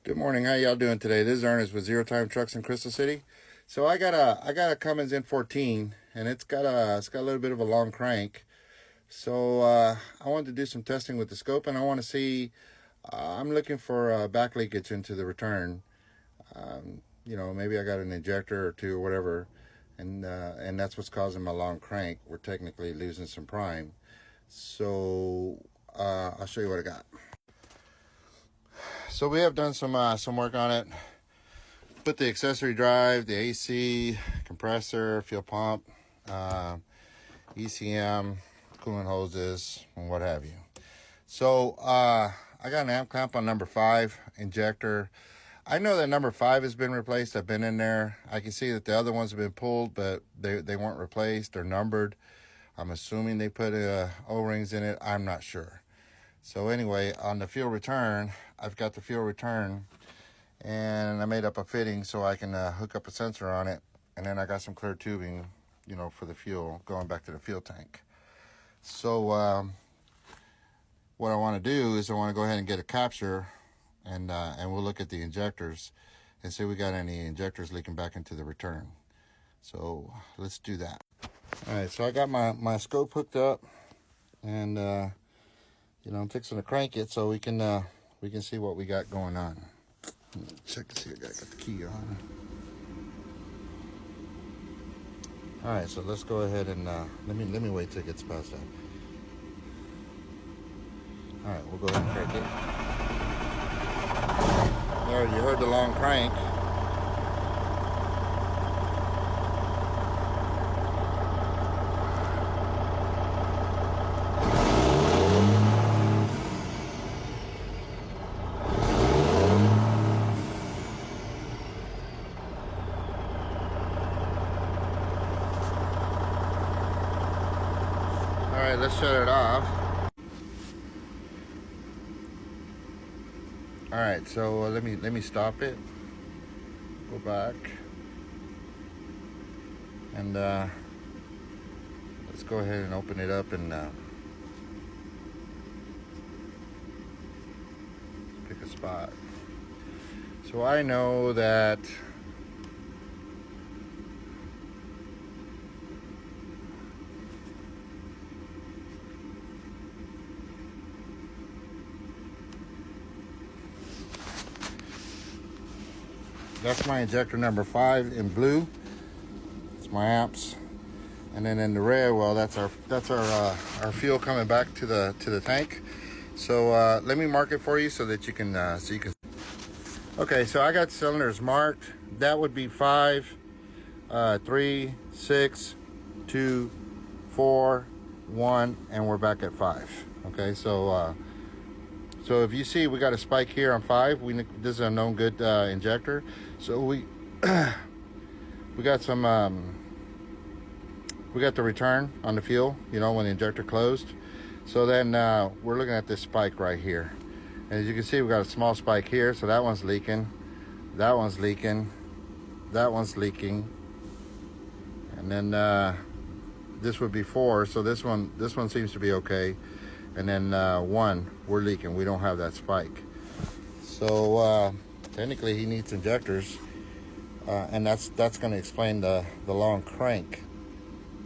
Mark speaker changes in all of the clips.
Speaker 1: Good morning. How y'all doing today? This is Ernest with Zero Time Trucks in Crystal City. So I got a Cummins N14, and it's got a little bit of a long crank. So I wanted to do some testing with the scope, and I want to see. I'm looking for back leakage into the return. Maybe I got an injector or two or whatever, and that's what's causing my long crank. We're technically losing some prime. So I'll show you what I got. So we have done some work on it. Put the accessory drive, the AC, compressor, fuel pump, ECM, coolant hoses, and what have you. So I got an amp clamp on number 5 injector. I know that number 5 has been replaced. I've been in there. I can see that the other ones have been pulled, but they weren't replaced. They're numbered. I'm assuming they put O-rings in it. I'm not sure. So anyway, on the fuel return, I've got the fuel return, and I made up a fitting so I can hook up a sensor on it, and then I got some clear tubing, for the fuel going back to the fuel tank. So what I want to do is I want to go ahead and get a capture, and we'll look at the injectors and see if we got any injectors leaking back into the return. So let's do that. All right, so I got my scope hooked up, and I'm fixing to crank it so we can see what we got going on. Check to see if I got the key on. All right, so let's go ahead and let me wait till it gets past that. All right, we'll go ahead and crank it. There, you heard the long crank. All right, let's shut it off. All right, so let me stop it. Go back, and let's go ahead and open it up and pick a spot. So I know that that's my injector number 5 in blue. It's my amps, and then in the red, well, that's our fuel coming back to the tank. So let me mark it for you so that you can Okay, so I got cylinders marked. That would be 5, 3, 6, 2, 4, 1, and we're back at 5. Okay, so if you see we got a spike here on 5, this is a known good injector. So we got some we got the return on the fuel, when the injector closed. So then we're looking at this spike right here. And as you can see, we got a small spike here. So that one's leaking, that one's leaking, that one's leaking, and then this would be 4. So this one seems to be okay. And then 1, we're leaking. We don't have that spike. So technically he needs injectors, and that's going to explain the long crank.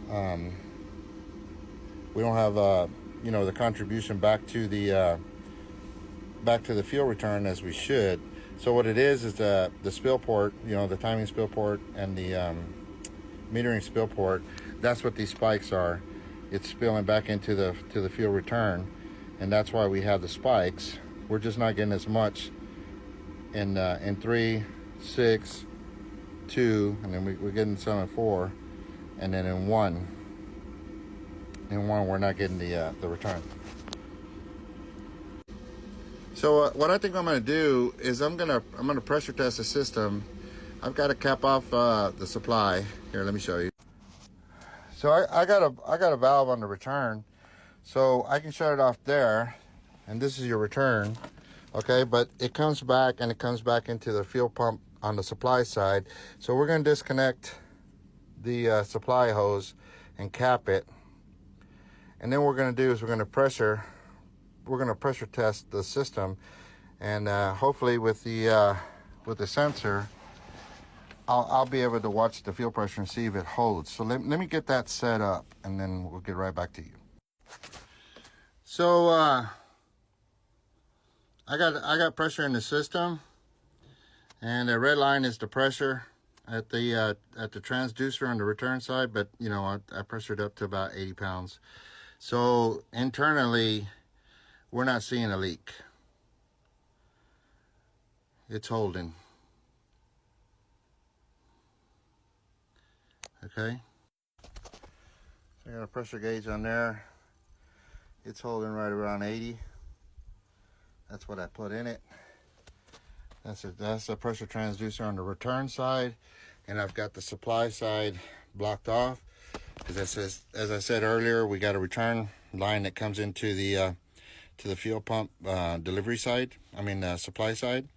Speaker 1: We don't have the contribution back to the fuel return as we should. So what it is the spill port, the timing spill port and the metering spill port. That's what these spikes are. It's spilling back into the fuel return, and that's why we have the spikes. We're just not getting as much in 3, 6, 2, and then we're getting some in 4, and then in 1 we're not getting the return. So what I think I'm going to do is I'm going to pressure test the system. I've got to cap off the supply. Here, let me show you. So I got a valve on the return, so I can shut it off there, and this is your return, okay? But it comes back, and it comes back into the fuel pump on the supply side. So we're going to disconnect the supply hose and cap it, and then what we're going to do is we're going to pressure test the system And hopefully with the sensor, I'll be able to watch the fuel pressure and see if it holds. So let me get that set up, and then we'll get right back to you. So I got pressure in the system, and the red line is the pressure at the transducer on the return side. But you know, I pressured up to about 80 pounds. So internally, we're not seeing a leak. It's holding. Okay. So I got a pressure gauge on there. It's holding right around 80. That's what I put in it. That's a pressure transducer on the return side, and I've got the supply side blocked off because as I said earlier, we got a return line that comes into the to the fuel pump delivery side. I mean supply side.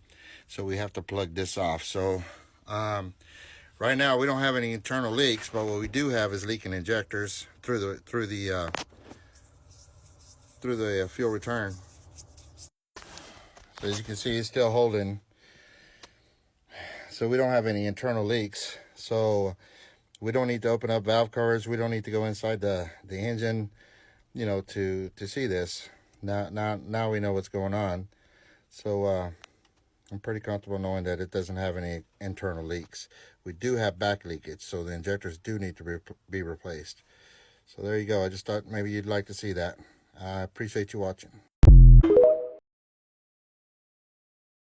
Speaker 1: So we have to plug this off. So right now we don't have any internal leaks, but what we do have is leaking injectors through the fuel return. So as you can see, it's still holding. So we don't have any internal leaks. So we don't need to open up valve covers. We don't need to go inside the engine, you know, to see this. Now we know what's going on. So I'm pretty comfortable knowing that it doesn't have any internal leaks. We do have back leakage, so the injectors do need to be replaced. So there you go. I just thought maybe you'd like to see that. I appreciate you watching.